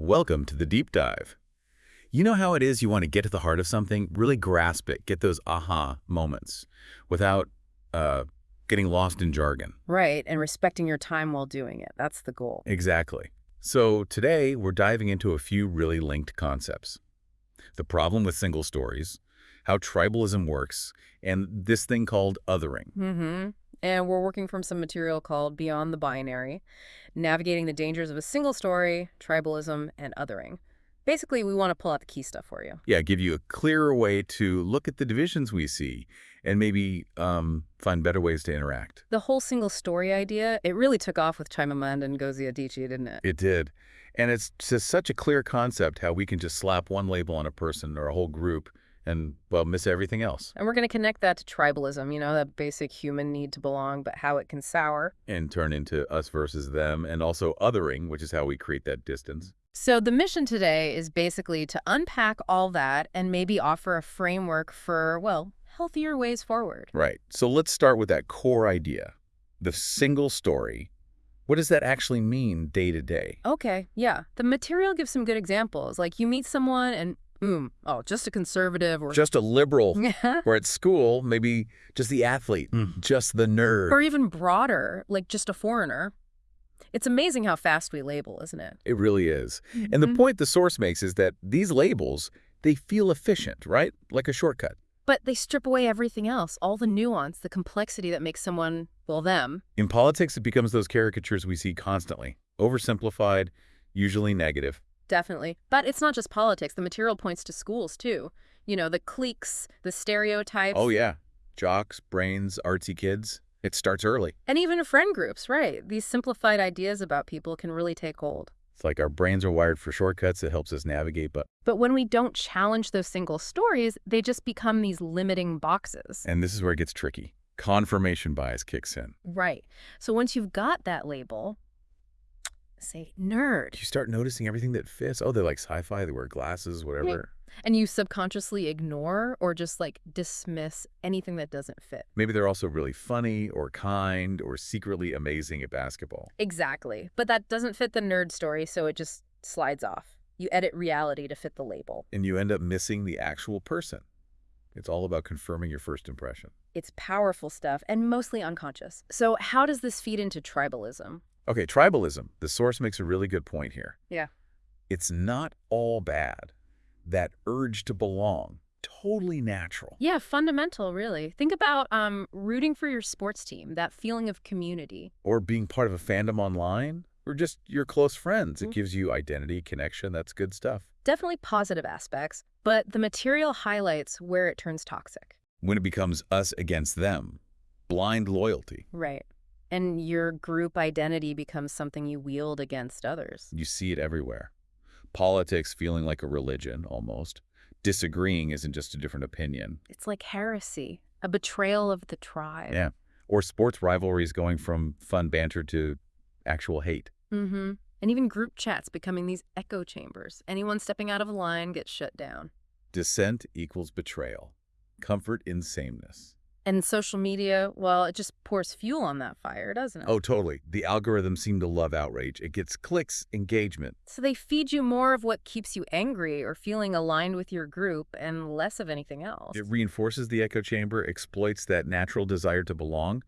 Welcome to the deep dive. You know how it is you want to get to the heart of something, really grasp it, get those aha moments without getting lost in jargon. Right, and respecting your time while doing it. That's the goal. Exactly. So today we're diving into a few really linked concepts. The problem with single stories, how tribalism works, and this thing called othering. And we're working from some material called Beyond the Binary, Navigating the Dangers of a Single Story, Tribalism, and Othering. Basically, we want to pull out the key stuff for you. Yeah, give you a clearer way to look at the divisions we see and maybe find better ways to interact. The whole single story idea, it really took off with Chimamanda and Ngozi Adichie, didn't it? It did. And it's just such a clear concept how we can just slap one label on a person or a whole group and, well, miss everything else. And we're going to connect that to tribalism, that basic human need to belong, but how it can sour. And turn into us versus them, and also othering, which is how we create that distance. So the mission today is basically to unpack all that and maybe offer a framework for, well, healthier ways forward. Right. So let's start with that core idea, the single story. What does that actually mean day to day? Okay, yeah. The material gives some good examples. Like you meet someone and, just a conservative or... Just a liberal. Or at school, maybe just the athlete, just the nerd. Or even broader, like just a foreigner. It's amazing how fast we label, isn't it? It really is. And the point the source makes is that these labels, they feel efficient, right? Like a shortcut. But they strip away everything else, all the nuance, the complexity that makes someone, well, them. In politics, it becomes those caricatures we see constantly. Oversimplified, usually negative. Definitely. But it's not just politics. The material points to schools, too. The cliques, the stereotypes. Oh, yeah. Jocks, brains, artsy kids. It starts early. And even friend groups, right? These simplified ideas about people can really take hold. It's like our brains are wired for shortcuts. It helps us navigate, but when we don't challenge those single stories, they just become these limiting boxes. And this is where it gets tricky. Confirmation bias kicks in. Right. So once you've got that label, say nerd. You start noticing everything that fits. Oh, they're like sci-fi. They wear glasses, whatever. Yeah. And you subconsciously ignore or just dismiss anything that doesn't fit. Maybe they're also really funny or kind or secretly amazing at basketball. Exactly. But that doesn't fit the nerd story, so it just slides off. You edit reality to fit the label. And you end up missing the actual person. It's all about confirming your first impression. It's powerful stuff and mostly unconscious. So how does this feed into tribalism? Okay, tribalism. The source makes a really good point here. Yeah. It's not all bad. That urge to belong, totally natural. Yeah, fundamental, really. Think about rooting for your sports team, that feeling of community. Or being part of a fandom online, or just your close friends. It gives you identity, connection. That's good stuff. Definitely positive aspects, but the material highlights where it turns toxic. When it becomes us against them, blind loyalty. Right. And your group identity becomes something you wield against others. You see it everywhere. Politics feeling like a religion, almost. Disagreeing isn't just a different opinion. It's like heresy, a betrayal of the tribe. Yeah. Or sports rivalries going from fun banter to actual hate. And even group chats becoming these echo chambers. Anyone stepping out of line gets shut down. Dissent equals betrayal. Comfort in sameness. And social media, well, it just pours fuel on that fire, doesn't it? Oh, totally. The algorithms seem to love outrage. It gets clicks, engagement. So they feed you more of what keeps you angry or feeling aligned with your group and less of anything else. It reinforces the echo chamber, exploits that natural desire to belong,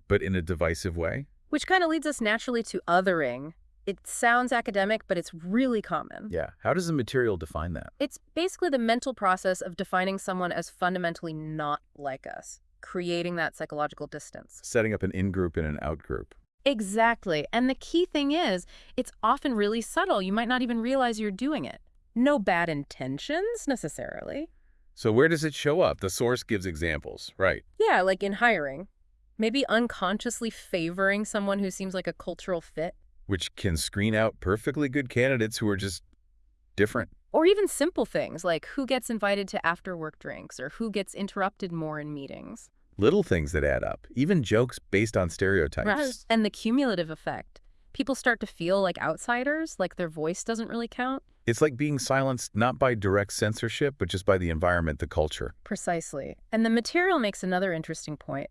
but in a divisive way. Which kind of leads us naturally to othering. It sounds academic, but it's really common. Yeah. How does the material define that? It's basically the mental process of defining someone as fundamentally not like us. Creating that psychological distance. Setting up an in-group and an out-group. Exactly. And the key thing is, it's often really subtle. You might not even realize you're doing it. No bad intentions, necessarily. So where does it show up? The source gives examples, right? Yeah, like in hiring. Maybe unconsciously favoring someone who seems like a cultural fit. Which can screen out perfectly good candidates who are just different. Or even simple things like who gets invited to after-work drinks or who gets interrupted more in meetings. Little things that add up, even jokes based on stereotypes. Right. And the cumulative effect. People start to feel like outsiders, like their voice doesn't really count. It's like being silenced not by direct censorship, but just by the environment, the culture. Precisely. And the material makes another interesting point.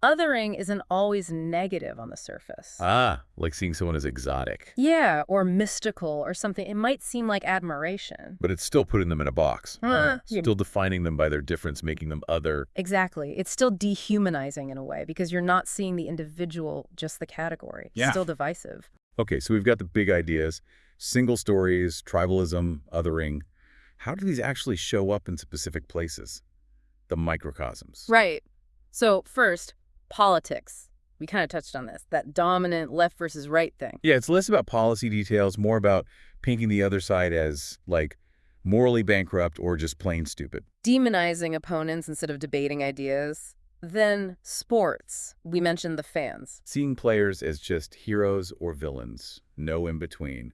Othering isn't always negative on the surface. Ah, like seeing someone as exotic. Yeah, or mystical or something. It might seem like admiration. But it's still putting them in a box. Yeah. Still defining them by their difference, making them other. Exactly. It's still dehumanizing in a way because you're not seeing the individual, just the category. Yeah. Still divisive. Okay, so we've got the big ideas. Single stories, tribalism, othering. How do these actually show up in specific places? The microcosms. Right. So first, politics. We kind of touched on this, that dominant left versus right thing. Yeah, it's less about policy details, more about painting the other side as, like, morally bankrupt or just plain stupid. Demonizing opponents instead of debating ideas. Then sports. We mentioned the fans. Seeing players as just heroes or villains, no in between,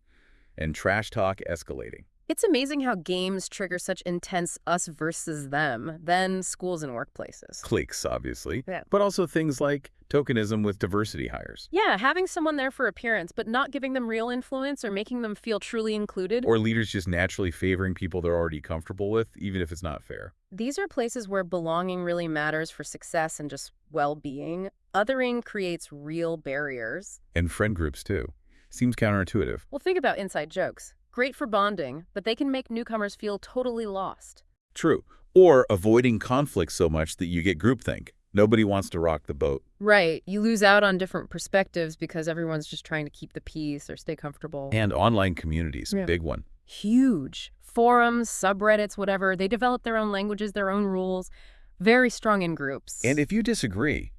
and trash talk escalating. It's amazing how games trigger such intense us versus them, then schools and workplaces. Cliques, obviously, Yeah. but also things like tokenism with diversity hires. Yeah, having someone there for appearance, but not giving them real influence or making them feel truly included. Or leaders just naturally favoring people they're already comfortable with, even if it's not fair. These are places where belonging really matters for success and just well-being. Othering creates real barriers. And friend groups, too. Seems counterintuitive. Well, think about inside jokes. Great for bonding, but they can make newcomers feel totally lost. True. Or avoiding conflict so much that you get groupthink. Nobody wants to rock the boat. Right. You lose out on different perspectives because everyone's just trying to keep the peace or stay comfortable. And online communities, Yeah. big one. Huge. Forums, subreddits, whatever. They develop their own languages, their own rules. Very strong in groups. And if you disagree,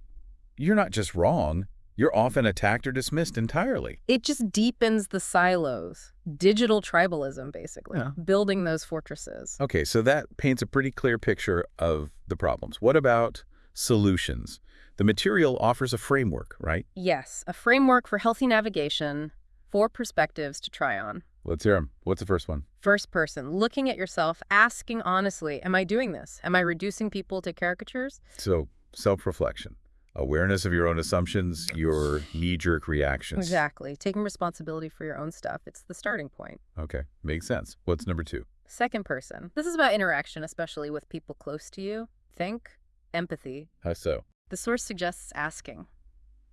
you're not just wrong, you're often attacked or dismissed entirely. it just deepens the silos. Digital tribalism, basically. Yeah. Building those fortresses. Okay, so that paints a pretty clear picture of the problems. What about solutions? The material offers a framework, right? Yes, a framework for healthy navigation, 4 perspectives to try on. Let's hear them. What's the first one? First person, looking at yourself, asking honestly, am I doing this? Am I reducing people to caricatures? So, self-reflection. Awareness of your own assumptions, your knee-jerk reactions. Exactly. Taking responsibility for your own stuff. It's the starting point. Okay, makes sense. What's number 2? Second person. This is about interaction, especially with people close to you. Think, empathy. How so? The source suggests asking,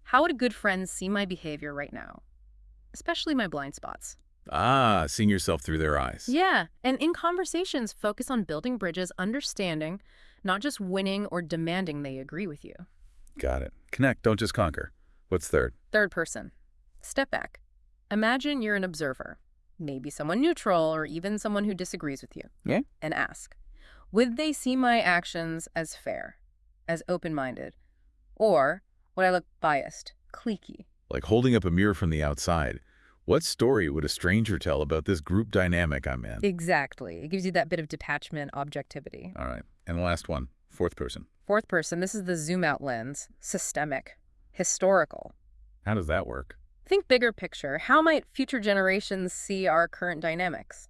how would a good friend see my behavior right now? Especially my blind spots. Ah, seeing yourself through their eyes. Yeah, and in conversations, focus on building bridges, understanding, not just winning or demanding they agree with you. Got it. Connect, don't just conquer. What's third? Third person. Step back. Imagine you're an observer, maybe someone neutral or even someone who disagrees with you. Yeah? And ask, would they see my actions as fair, as open-minded, or would I look biased, cliquey? Like holding up a mirror from the outside. What story would a stranger tell about this group dynamic I'm in? Exactly. It gives you that bit of detachment, objectivity. All right. And the last one, fourth person. Fourth person, this is the zoom-out lens, systemic, historical. How does that work? Think bigger picture. How might future generations see our current dynamics?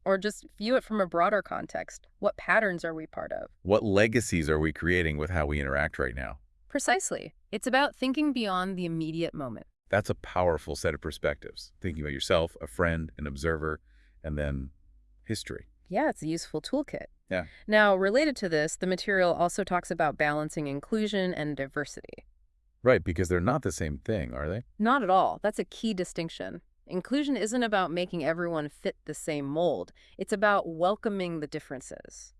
Or just view it from a broader context. What patterns are we part of? What legacies are we creating with how we interact right now? Precisely. It's about thinking beyond the immediate moment. That's a powerful set of perspectives. Thinking about yourself, a friend, an observer, and then history. Yeah, it's a useful toolkit. Yeah. Now, related to this, the material also talks about balancing inclusion and diversity. Right, because they're not the same thing, are they? Not at all. That's a key distinction. Inclusion isn't about making everyone fit the same mold. It's about welcoming the differences.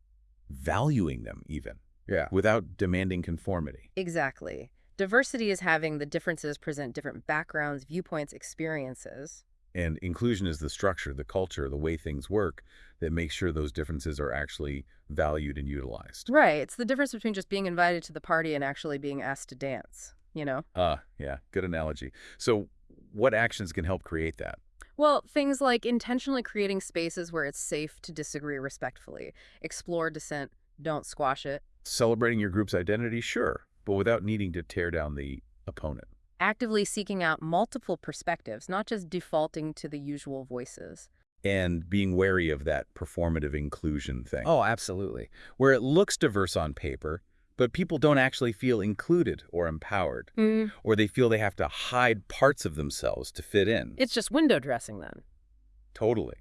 Valuing them, even. Yeah. Without demanding conformity. Exactly. Diversity is having the differences present different backgrounds, viewpoints, experiences. And inclusion is the structure, the culture, the way things work that makes sure those differences are actually valued and utilized. Right. It's the difference between just being invited to the party and actually being asked to dance, you know? Yeah, good analogy. So what actions can help create that? Well, things like intentionally creating spaces where it's safe to disagree respectfully. Explore dissent, don't squash it. Celebrating your group's identity, sure, but without needing to tear down the opponent. Actively seeking out multiple perspectives, not just defaulting to the usual voices. And being wary of that performative inclusion thing. Oh, absolutely. Where it looks diverse on paper, but people don't actually feel included or empowered. Or they feel they have to hide parts of themselves to fit in. It's just window dressing then. Totally.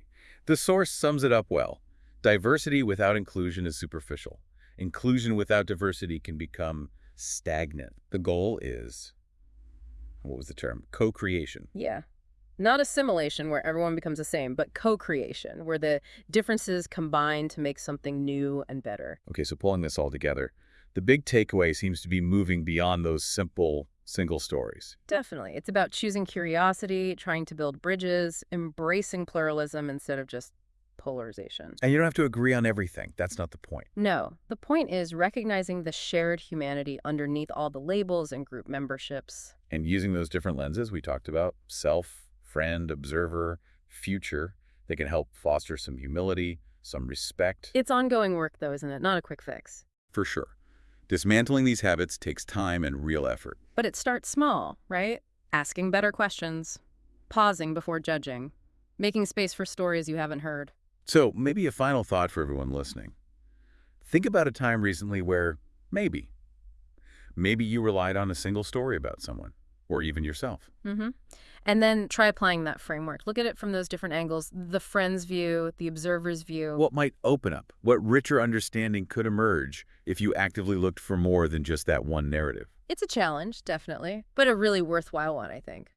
The source sums it up well. Diversity without inclusion is superficial. Inclusion without diversity can become stagnant. The goal is, what was the term? Co-creation. Yeah. Not assimilation, where everyone becomes the same, but co-creation, where the differences combine to make something new and better. Okay, so pulling this all together, the big takeaway seems to be moving beyond those simple single stories. Definitely. It's about choosing curiosity, trying to build bridges, embracing pluralism instead of just polarization. And you don't have to agree on everything. That's not the point. No, the point is recognizing the shared humanity underneath all the labels and group memberships. And using those different lenses we talked about, self, friend, observer, future, they can help foster some humility, some respect. It's ongoing work, though, isn't it? Not a quick fix. For sure. Dismantling these habits takes time and real effort. But it starts small, right? Asking better questions, pausing before judging, making space for stories you haven't heard. So maybe a final thought for everyone listening. Think about a time recently where maybe you relied on a single story about someone, or even yourself. Mm-hmm. And then try applying that framework. Look at it from those different angles, the friend's view, the observer's view. What might open up? What richer understanding could emerge if you actively looked for more than just that one narrative? It's a challenge, definitely, but a really worthwhile one, I think.